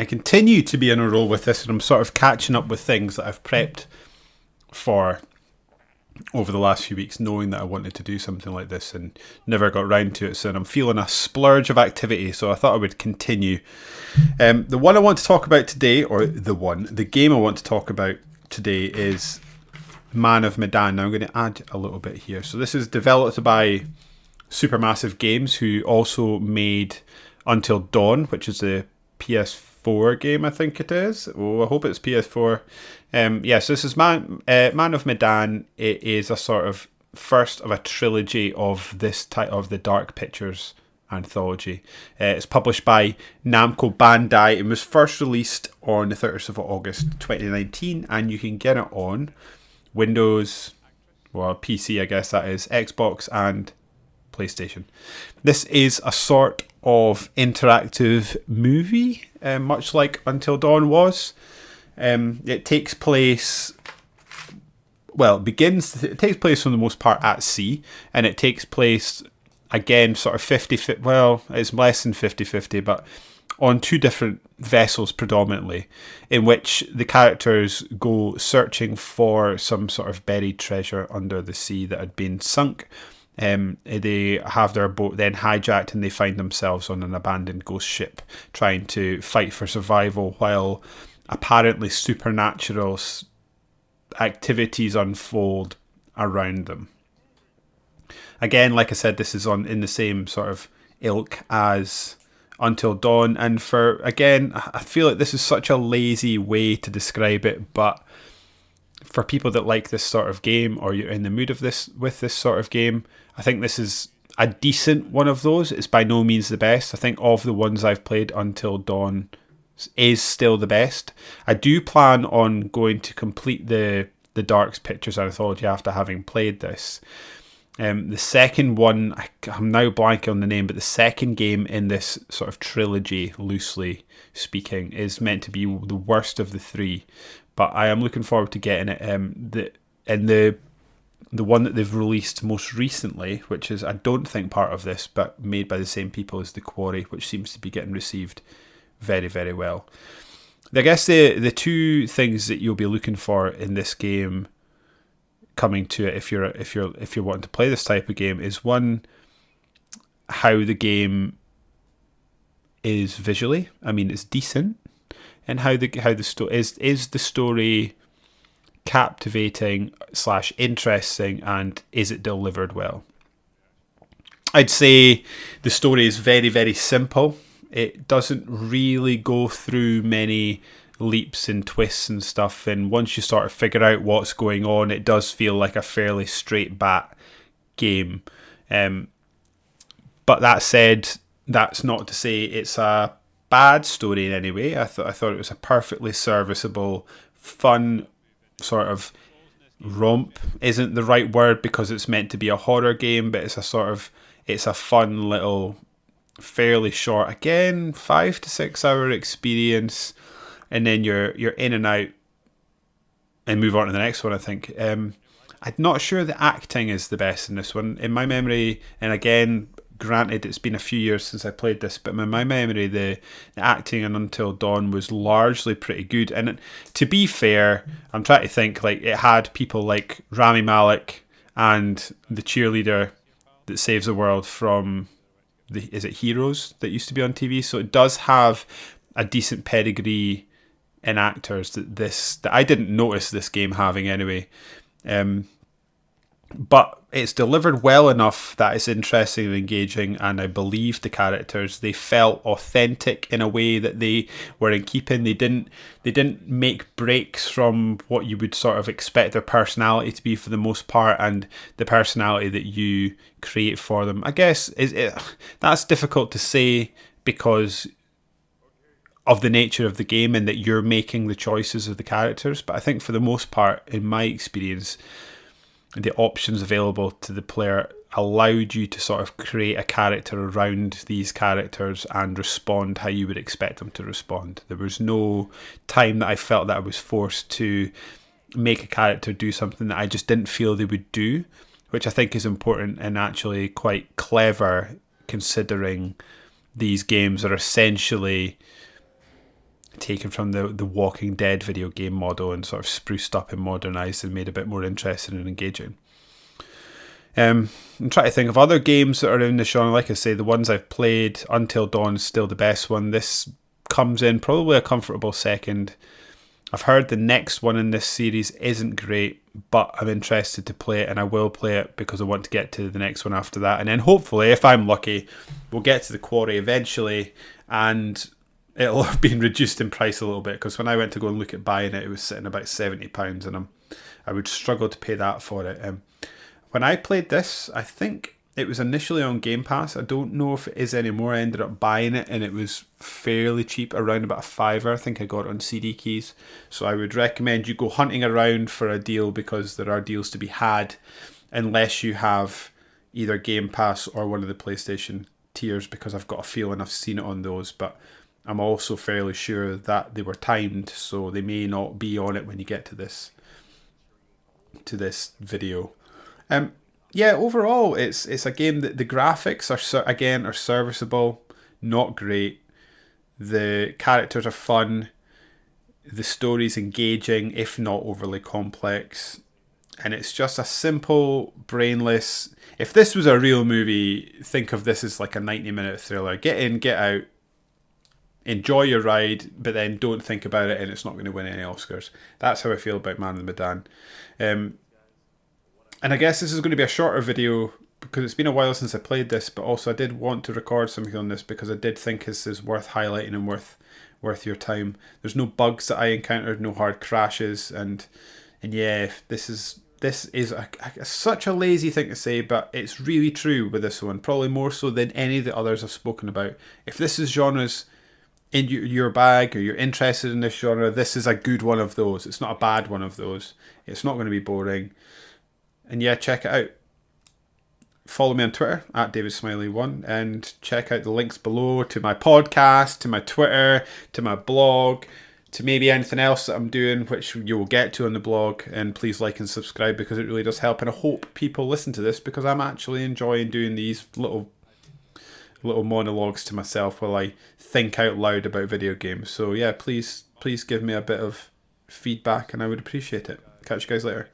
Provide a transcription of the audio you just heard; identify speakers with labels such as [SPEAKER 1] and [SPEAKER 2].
[SPEAKER 1] continue to be in a roll with this, and I'm sort of catching up with things that I've prepped for over the last few weeks, knowing that I wanted to do something like this and never got round to it. So I'm feeling a splurge of activity, so I thought I would continue. The one I want to talk about today, the game I want to talk about today is Man of Medan. Now I'm going to add a little bit here. So this is developed by Supermassive Games, who also made Until Dawn, which is a PS4 game, I think it is. Oh, I hope it's PS4. So this is Man of Medan. It is a sort of first of a trilogy of this type of the Dark Pictures anthology. It's published by Namco Bandai and was first released on the 30th of August 2019, and you can get it on Windows, well, PC, I guess that is, Xbox and PlayStation. This is a sort of interactive movie, much like Until Dawn was. It takes place, it takes place for the most part at sea, and it takes place, again, sort of 50-50, well, it's less than 50-50, but on two different vessels predominantly, in which the characters go searching for some sort of buried treasure under the sea that had been sunk. They have their boat then hijacked, and they find themselves on an abandoned ghost ship trying to fight for survival while apparently supernatural activities unfold around them. Again, like I said, this is in the same sort of ilk as Until Dawn, and I feel like this is such a lazy way to describe it, but for people that like this sort of game, or you're in the mood with this sort of game, I think this is a decent one of those. It's by no means the best. I think of the ones I've played, Until Dawn is still the best. I do plan on going to complete the Dark Pictures anthology after having played this. The second one, I'm now blanking on the name, but the second game in this sort of trilogy, loosely speaking, is meant to be the worst of the three. But I am looking forward to getting it. The one that they've released most recently, which is, I don't think part of this, but made by the same people as The Quarry, which seems to be getting received very, very well. I guess the two things that you'll be looking for in this game, coming to it, if you're wanting to play this type of game, is one, how the game is visually. I mean, it's decent, and how the story is the story captivating / interesting, and is it delivered well? I'd say the story is very, very simple. It doesn't really go through many leaps and twists and stuff, and once you sort of figure out what's going on, it does feel like a fairly straight bat game. But that said, that's not to say it's a bad story in any way. I thought it was a perfectly serviceable, fun sort of romp. Isn't the right word because it's meant to be a horror game, but it's a fun little, fairly short, again, 5 to 6 hour experience, and then you're in and out and move on to the next one, I think. I'm not sure the acting is the best in this one. In my memory, and again, granted, it's been a few years since I played this, but in my memory, the acting in Until Dawn was largely pretty good. And to be fair, I'm trying to think, like, it had people like Rami Malek and the cheerleader that saves the world from is it Heroes that used to be on TV? So it does have a decent pedigree in actors that I didn't notice this game having anyway. But it's delivered well enough that it's interesting and engaging, and I believe the characters, they felt authentic in a way that they were in keeping. They didn't make breaks from what you would sort of expect their personality to be for the most part, and the personality that you create for them. I guess that's difficult to say because of the nature of the game and that you're making the choices of the characters. But I think for the most part, in my experience, the options available to the player allowed you to sort of create a character around these characters and respond how you would expect them to respond. There was no time that I felt that I was forced to make a character do something that I just didn't feel they would do, which I think is important and actually quite clever, considering these games are essentially taken from the Walking Dead video game model and sort of spruced up and modernised and made a bit more interesting and engaging. I'm trying to think of other games that are in the genre. Like I say, the ones I've played, Until Dawn is still the best one. This comes in probably a comfortable second. I've heard the next one in this series isn't great, but I'm interested to play it, and I will play it because I want to get to the next one after that. And then hopefully, if I'm lucky, we'll get to the Quarry eventually, and it'll have been reduced in price a little bit, because when I went to go and look at buying it, it was sitting about £70, and I would struggle to pay that for it. When I played this, I think it was initially on Game Pass. I don't know if it is anymore. I ended up buying it and it was fairly cheap, around about a fiver. I think I got it on CD keys. So I would recommend you go hunting around for a deal, because there are deals to be had, unless you have either Game Pass or one of the PlayStation tiers, because I've got a feeling I've seen it on those. But I'm also fairly sure that they were timed, so they may not be on it when you get to this video. Yeah, overall, it's a game that the graphics are serviceable, not great. The characters are fun. The story's engaging, if not overly complex. And it's just a simple, brainless... If this was a real movie, think of this as like a 90-minute thriller. Get in, get out, enjoy your ride, but then don't think about it, and it's not going to win any Oscars. That's how I feel about Man in the Medan. And I guess this is going to be a shorter video, because it's been a while since I played this, but also I did want to record something on this because I did think this is worth highlighting and worth your time. There's no bugs that I encountered, no hard crashes, and yeah, this is such a lazy thing to say, but it's really true with this one, probably more so than any of the others I've spoken about. If this is genres in your bag, or you're interested in this genre, this is a good one of those. It's not a bad one of those. It's not going to be boring. And yeah, check it out. Follow me on Twitter at DavidSmiley1, and check out the links below to my podcast, to my Twitter, to my blog, to maybe anything else that I'm doing, which you will get to on the blog. And please like and subscribe, because it really does help. And I hope people listen to this, because I'm actually enjoying doing these little monologues to myself while I think out loud about video games. So yeah, please give me a bit of feedback, and I would appreciate it. Catch you guys later.